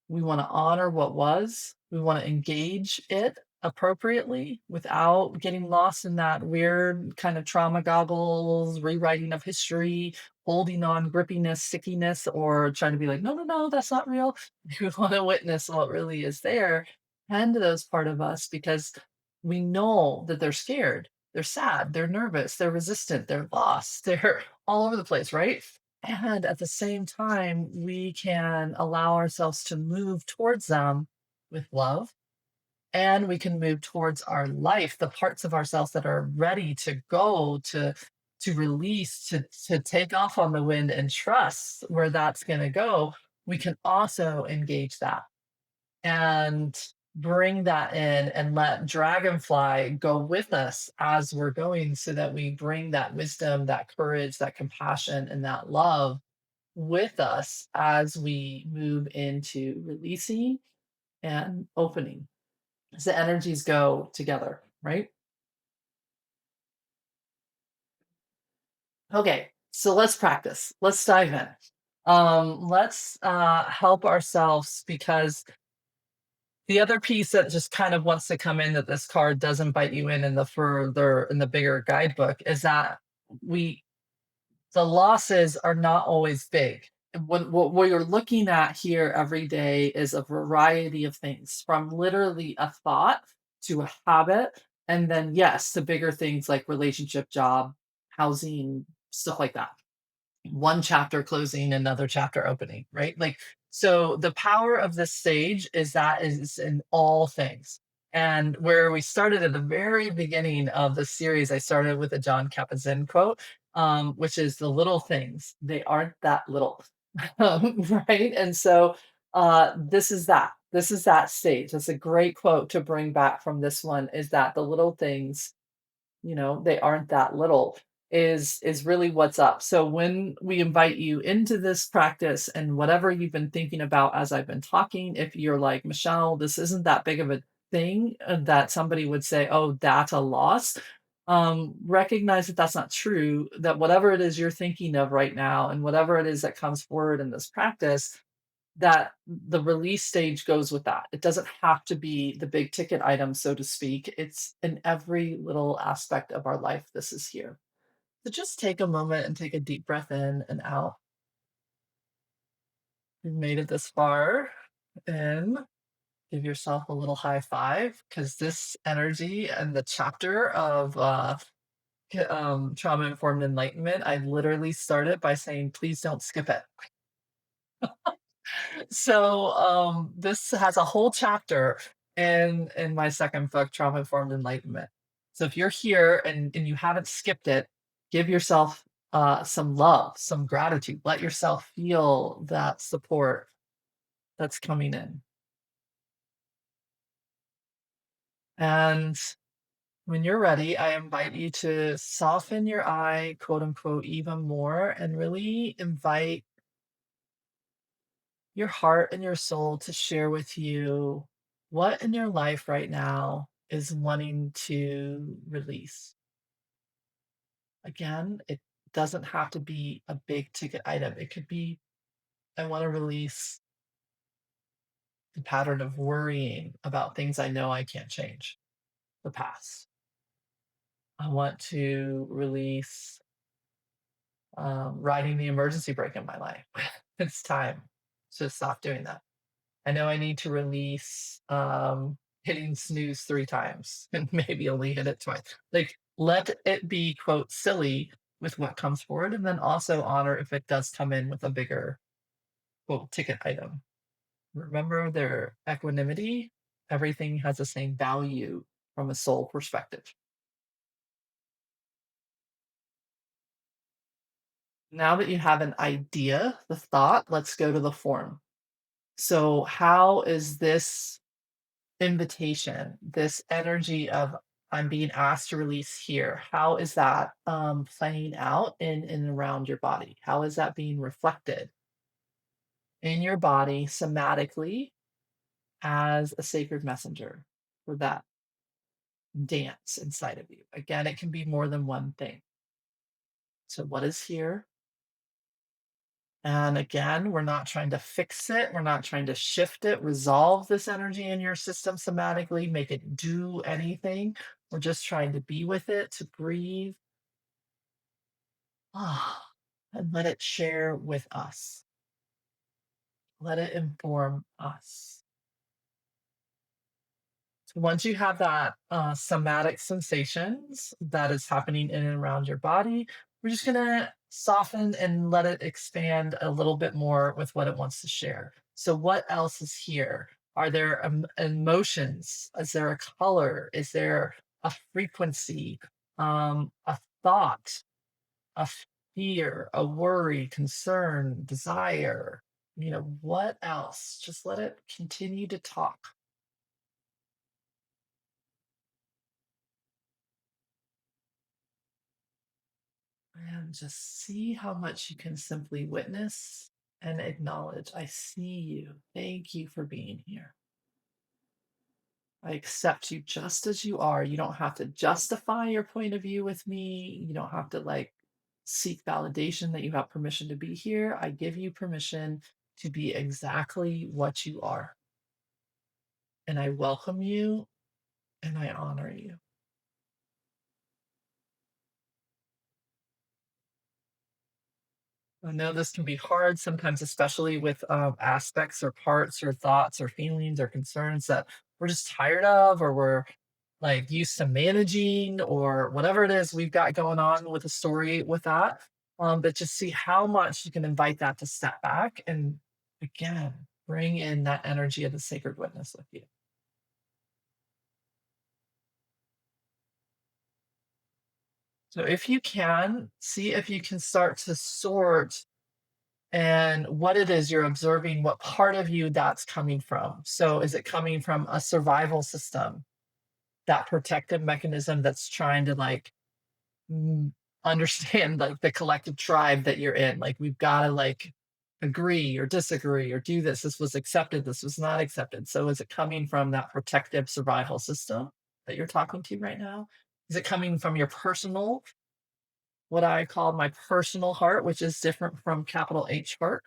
We want to honor what was. We want to engage it appropriately without getting lost in that weird kind of trauma goggles, rewriting of history, holding on, grippiness, stickiness, or trying to be like, no, no, no, that's not real. We want to witness what really is there and to those part of us because we know that they're scared, they're sad, they're nervous, they're resistant, they're lost, they're all over the place, right? And at the same time, we can allow ourselves to move towards them with love. And we can move towards our life, the parts of ourselves that are ready to go to release, to take off on the wind and trust where that's going to go, we can also engage that and bring that in and let dragonfly go with us as we're going, so that we bring that wisdom, that courage, that compassion, and that love with us as we move into releasing and opening. As the energies go together, right? Okay, so let's practice. Let's dive in. Let's help ourselves, because the other piece that just kind of wants to come in, that this card does invite you in the bigger guidebook, is that we the losses are not always big. What you're looking at here every day is a variety of things, from literally a thought to a habit, and then yes, the bigger things like relationship, job, housing, stuff like that. One chapter closing, another chapter opening, right? Like, so the power of this stage is that is in all things. And where we started at the very beginning of the series, I started with a John Kabat-Zinn quote, which is, the little things, they aren't that little. Right? And so this is that stage. That's a great quote to bring back from this one, is that the little things, they aren't that little, is really what's up. So when we invite you into this practice, and whatever you've been thinking about as I've been talking, if you're like, Michelle, this isn't that big of a thing, that somebody would say, oh, that's a loss, recognize that that's not true, that whatever it is you're thinking of right now, and whatever it is that comes forward in this practice, that the release stage goes with that. It doesn't have to be the big ticket item, so to speak. It's in every little aspect of our life. This is here. So just take a moment and take a deep breath in and out. You've made it this far. In. Give yourself a little high five, because this energy and the chapter of trauma informed enlightenment, I literally started by saying, please don't skip it. So this has a whole chapter in my second book, Trauma Informed Enlightenment. So if you're here and you haven't skipped it, give yourself some love, some gratitude. Let yourself feel that support that's coming in. And when you're ready, I invite you to soften your eye, quote unquote, even more, and really invite your heart and your soul to share with you what in your life right now is wanting to release. Again, it doesn't have to be a big ticket item. It could be, I want to release the pattern of worrying about things I know I can't change, the past. I want to release riding the emergency brake in my life. It's time to stop doing that. I know I need to release hitting snooze 3 times and maybe only hit it twice. Like, let it be, quote, silly with what comes forward, and then also honor if it does come in with a bigger, quote, ticket item. Remember their equanimity. Everything has the same value from a soul perspective. Now that you have an idea, the thought, let's go to the form. So, how is this invitation, this energy of I'm being asked to release here, how is that playing out in and around your body? How is that being reflected in your body somatically as a sacred messenger for that dance inside of you? Again, it can be more than one thing. So, what is here? And again, we're not trying to fix it. We're not trying to shift it, resolve this energy in your system somatically, make it do anything. We're just trying to be with it, to breathe, and let it share with us. Let it inform us. So once you have that somatic sensations that is happening in and around your body, we're just going to soften and let it expand a little bit more with what it wants to share. So, what else is here? Are there emotions? Is there a color? Is there a frequency? A thought? a fear, a worry, concern, desire. What else? Just let it continue to talk. And just see how much you can simply witness and acknowledge. I see you. Thank you for being here. I accept you just as you are. You don't have to justify your point of view with me. You don't have to seek validation that you have permission to be here. I give you permission to be exactly what you are. And I welcome you and I honor you. I know this can be hard sometimes, especially with aspects or parts or thoughts or feelings or concerns that we're just tired of, or we're used to managing, or whatever it is we've got going on with a story with that. But just see how much you can invite that to step back and again bring in that energy of the sacred witness with you. So if you can, see if you can start to sort and what it is you're observing, what part of you that's coming from. So is it coming from a survival system, that protective mechanism that's trying to mm, understand the collective tribe that you're in? Like we've got to agree or disagree or do this. This was accepted. This was not accepted. So is it coming from that protective survival system that you're talking to right now? Is it coming from your personal, what I call my personal heart, which is different from capital H heart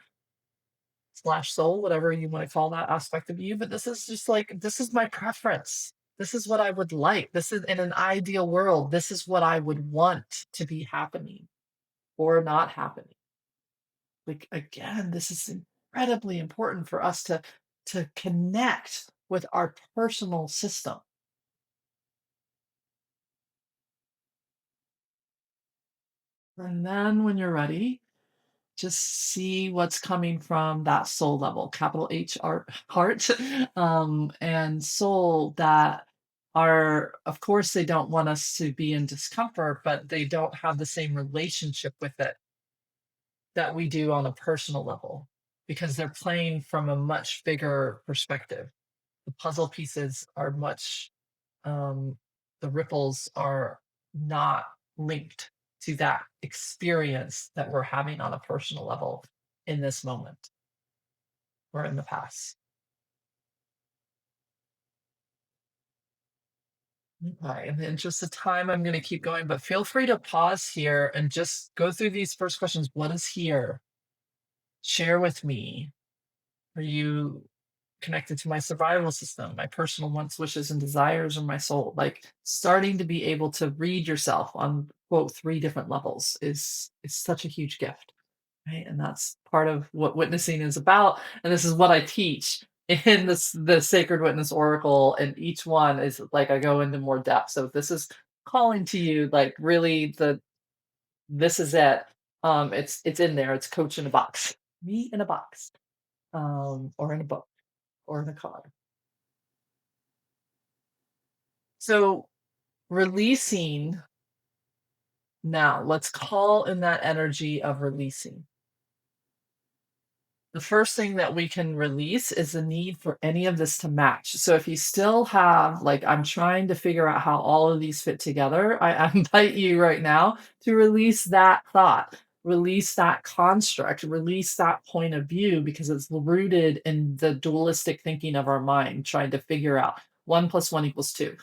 slash soul, whatever you want to call that aspect of you. But this is just this is my preference. This is what I would like. This is in an ideal world. This is what I would want to be happening or not happening. Like again, this is incredibly important for us to connect with our personal system. And then when you're ready, just see what's coming from that soul level, capital H heart, and soul that are, of course, they don't want us to be in discomfort, but they don't have the same relationship with it that we do on a personal level because they're playing from a much bigger perspective. The puzzle pieces are much, um, the ripples are not linked to that experience that we're having on a personal level in this moment or in the past. Okay, in the interest of time, I'm going to keep going, but feel free to pause here and just go through these first questions. What is here? Share with me. Are you connected to my survival system, my personal wants, wishes, and desires, or my soul? Like starting to be able to read yourself on quote three different levels is such a huge gift, right? And that's part of what witnessing is about. And this is what I teach in the Sacred Witness Oracle. And each one is like I go into more depth. So if this is calling to you, like really this is it. It's in there. It's coach in a box, me in a box, or in a book or in a card. So releasing now, let's call in that energy of releasing. The first thing that we can release is the need for any of this to match. So if you still have, I'm trying to figure out how all of these fit together, I invite you right now to release that thought, release that construct, release that point of view because it's rooted in the dualistic thinking of our mind, trying to figure out one plus one equals two.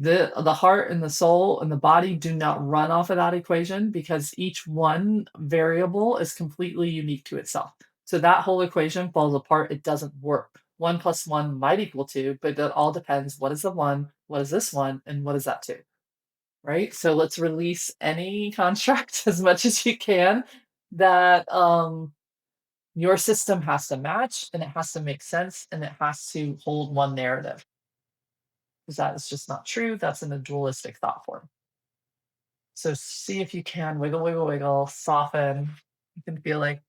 The heart and the soul and the body do not run off of that equation because each one variable is completely unique to itself. So that whole equation falls apart. It doesn't work. One plus one might equal two, but it all depends. What is the one? What is this one? And what is that two? Right? So let's release any construct as much as you can that your system has to match and it has to make sense and it has to hold one narrative because that is just not true. That's in a dualistic thought form. So see if you can wiggle, wiggle, wiggle, soften. You can feel like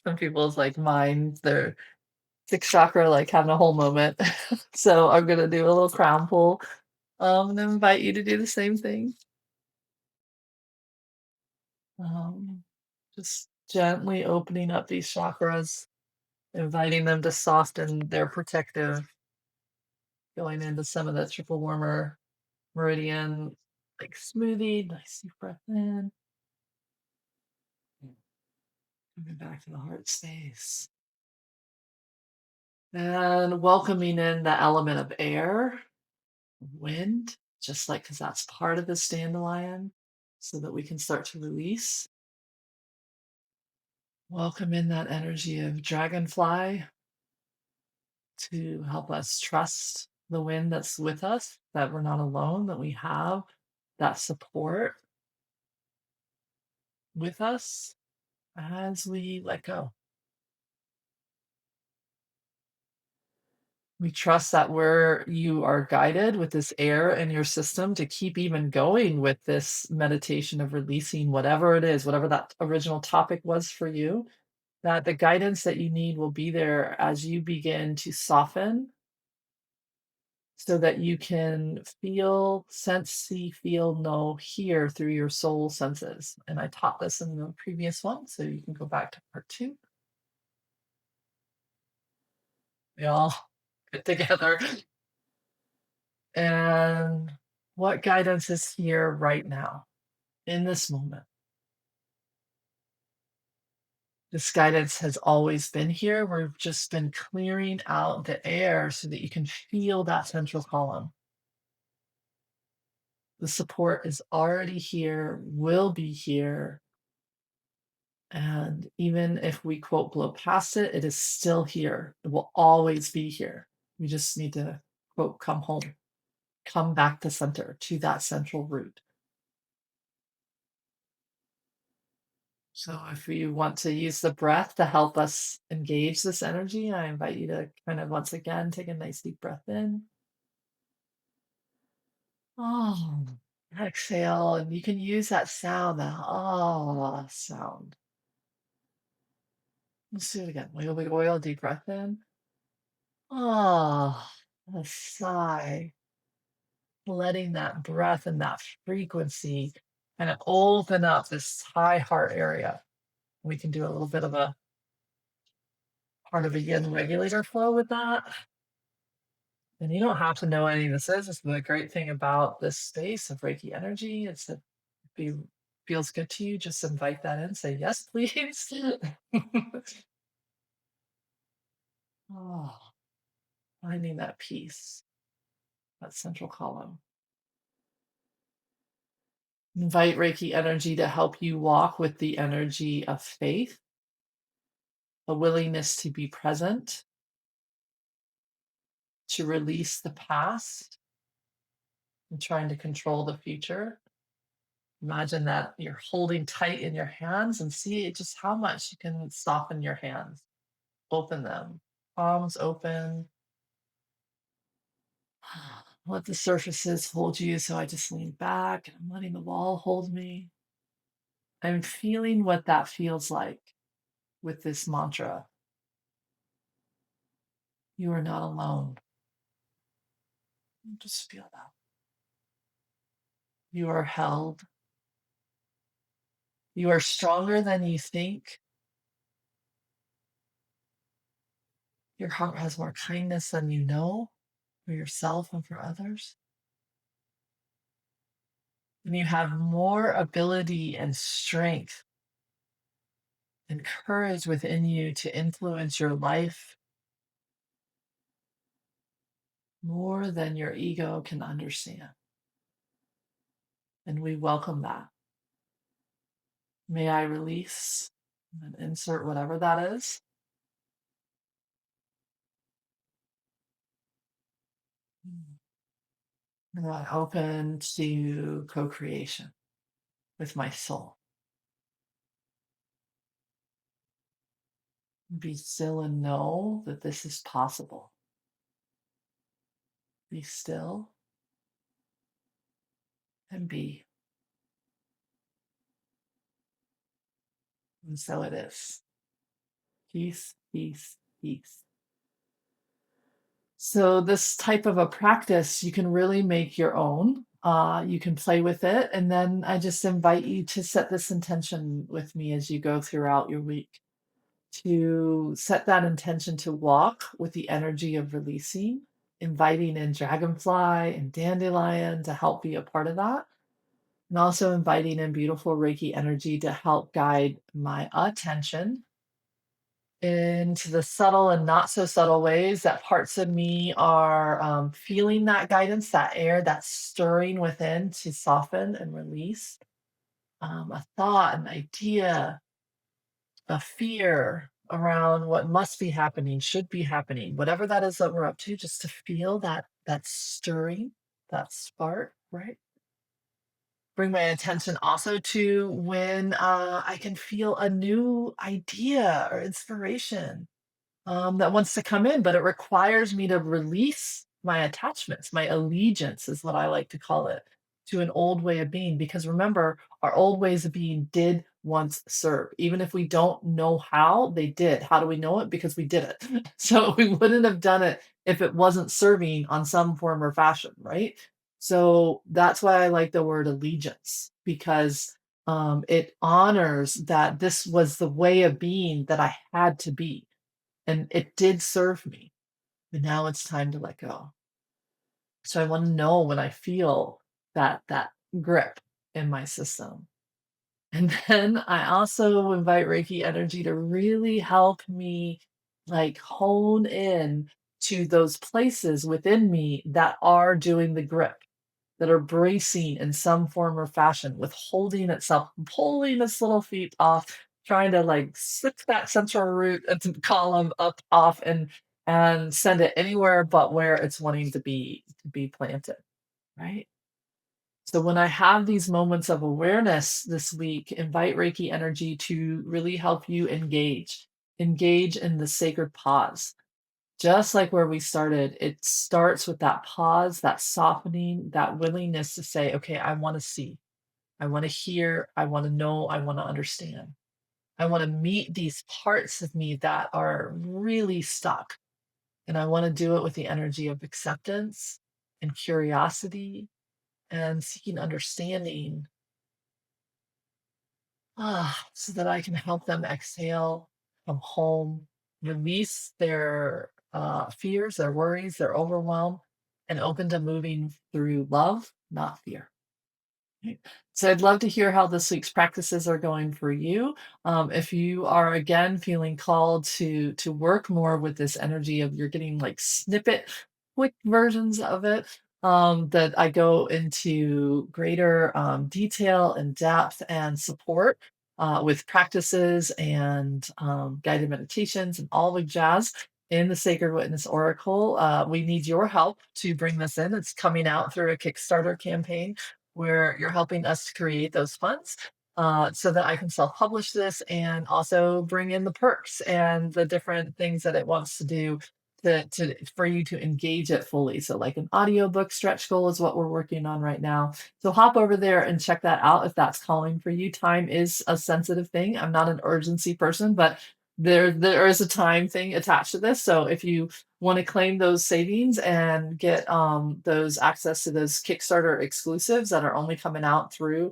some people's minds, their sixth chakra, having a whole moment. So I'm gonna do a little crown pull, and invite you to do the same thing. Um, just gently opening up these chakras, inviting them to soften their protective, going into some of that triple warmer meridian, like smoothie. Nice deep breath in, coming back to the heart space. And welcoming in the element of air, wind, just like because that's part of this dandelion, so that we can start to release. Welcome in that energy of dragonfly to help us trust the wind that's with us, that we're not alone, that we have that support with us as we let go. We trust that where you are guided with this air in your system to keep even going with this meditation of releasing whatever it is, whatever that original topic was for you, that the guidance that you need will be there as you begin to soften so that you can feel, sense, see, feel, know, hear through your soul senses. And I taught this in the previous one, so you can go back to part two. We all get together. And what guidance is here right now in this moment? This guidance has always been here. We've just been clearing out the air so that you can feel that central column. The support is already here, will be here. And even if we quote blow past it, it is still here. It will always be here. We just need to quote come home, come back to center, to that central root. So if you want to use the breath to help us engage this energy, I invite you to kind of once again take a nice deep breath in. Oh, exhale, and you can use that sound, the ah sound. Let's do it again. Wiggle, wiggle, wiggle, deep breath in. Ah, a sigh. Letting that breath and that frequency kind of open up this high heart area. We can do a little bit of a part of a yin regulator flow with that. And you don't have to know any of this is. It's the great thing about this space of Reiki energy. It's that if it feels good to you, just invite that in. Say, yes, please. Oh, finding that peace, that central column. Invite Reiki energy to help you walk with the energy of faith, a willingness to be present, to release the past, and trying to control the future. Imagine that you're holding tight in your hands and see just how much you can soften your hands, open them, palms open. Let the surfaces hold you. So I just lean back and I'm letting the wall hold me. I'm feeling what that feels like with this mantra. You are not alone. Just feel that. You are held. You are stronger than you think. Your heart has more kindness than you know for yourself and for others. And you have more ability and strength and courage within you to influence your life more than your ego can understand. And we welcome that. May I release and insert whatever that is. And I open to co creation with my soul. Be still and know that this is possible. Be still and be. And so it is. Peace, peace, peace. So, this type of a practice you can really make your own. You can play with it. And then I just invite you to set this intention with me as you go throughout your week, to set that intention to walk with the energy of releasing, inviting in dragonfly and dandelion to help be a part of that. And also inviting in beautiful Reiki energy to help guide my attention into the subtle and not so subtle ways that parts of me are feeling that guidance, that air, that stirring within to soften and release a thought, an idea, a fear around what must be happening, should be happening, whatever that is that we're up to, just to feel that stirring, that spark, right? Bring my attention also to when I can feel a new idea or inspiration that wants to come in, but it requires me to release my attachments. My allegiance is what I like to call it, to an old way of being. Because remember, our old ways of being did once serve. Even if we don't know how, they did. How do we know it? Because we did it. So we wouldn't have done it if it wasn't serving on some form or fashion, right? So that's why I like the word allegiance, because it honors that this was the way of being that I had to be, and it did serve me, but now it's time to let go. So I want to know when I feel that grip in my system. And then I also invite Reiki energy to really help me like hone in to those places within me that are doing the grip, that are bracing in some form or fashion, withholding itself, pulling its little feet off, trying to like slip that central root and to column up off and send it anywhere but where it's wanting to be planted, right? So when I have these moments of awareness this week, invite Reiki energy to really help you engage in the sacred pause. Just like where we started, it starts with that pause, that softening, that willingness to say, okay, I want to see, I want to hear, I want to know, I want to understand. I want to meet these parts of me that are really stuck. And I want to do it with the energy of acceptance and curiosity and seeking understanding, so that I can help them exhale, come home, release their fears, their worries, their overwhelm, and open to moving through love, not fear. Right. So I'd love to hear how this week's practices are going for you. If you are again feeling called to work more with this energy of you're getting like snippet, quick versions of it, that I go into greater detail and depth and support with practices and guided meditations and all the jazz in the Sacred Witness Oracle. We need your help to bring this in. It's coming out through a Kickstarter campaign where you're helping us to create those funds so that I can self publish this and also bring in the perks and the different things that it wants to do for you to engage it fully. So, like an audiobook stretch goal is what we're working on right now. So, hop over there and check that out if that's calling for you. Time is a sensitive thing. I'm not an urgency person, but there is a time thing attached to this. So if you want to claim those savings and get those access to those Kickstarter exclusives that are only coming out through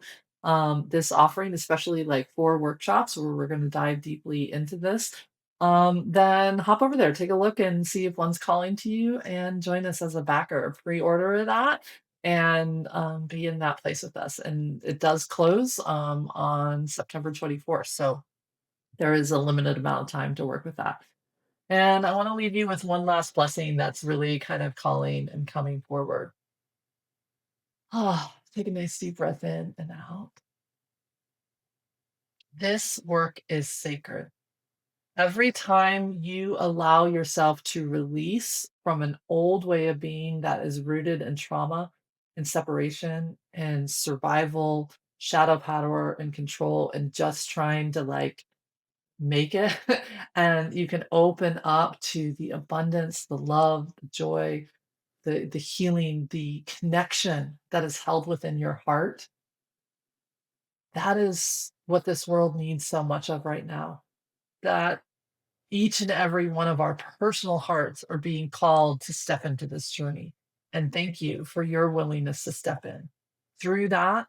this offering, especially like 4 workshops where we're going to dive deeply into this, then hop over there, take a look and see if one's calling to you and join us as a backer, pre-order that and be in that place with us. And it does close on September 24th. So there is a limited amount of time to work with that. And I want to leave you with one last blessing that's really kind of calling and coming forward. Take a nice deep breath in and out. This work is sacred. Every time you allow yourself to release from an old way of being that is rooted in trauma and separation and survival, shadow power and control, and just trying to like make it, and you can open up to the abundance, the love, the joy, the healing, the connection that is held within your heart. That is what this world needs so much of right now. That each and every one of our personal hearts are being called to step into this journey. And thank you for your willingness to step in. Through that,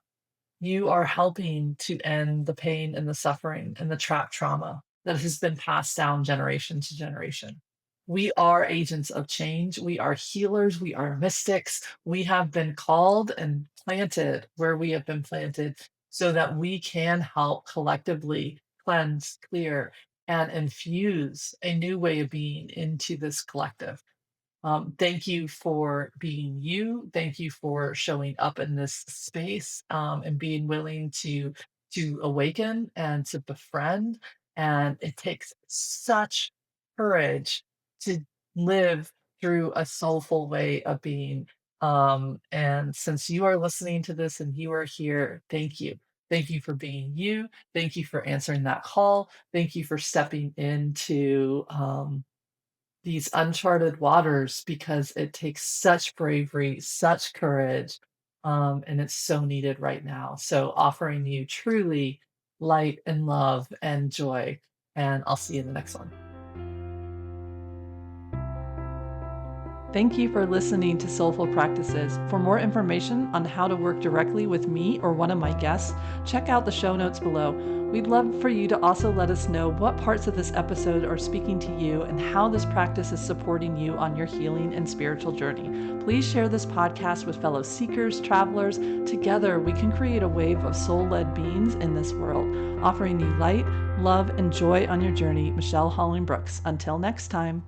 you are helping to end the pain and the suffering and the trapped trauma that has been passed down generation to generation. We are agents of change. We are healers. We are mystics. We have been called and planted where we have been planted so that we can help collectively cleanse, clear, and infuse a new way of being into this collective. Thank you for being you. Thank you for showing up in this space, and being willing to awaken and to befriend. And it takes such courage to live through a soulful way of being. And since you are listening to this and you are here, thank you. Thank you for being you. Thank you for answering that call. Thank you for stepping into these uncharted waters because it takes such bravery, such courage, and it's so needed right now. So, offering you truly light and love and joy. And I'll see you in the next one. Thank you for listening to Soulful Practices. For more information on how to work directly with me or one of my guests, check out the show notes below. We'd love for you to also let us know what parts of this episode are speaking to you and how this practice is supporting you on your healing and spiritual journey. Please share this podcast with fellow seekers, travelers. Together, we can create a wave of soul-led beings in this world, offering you light, love, and joy on your journey. Michelle Holling-Brooks. Until next time.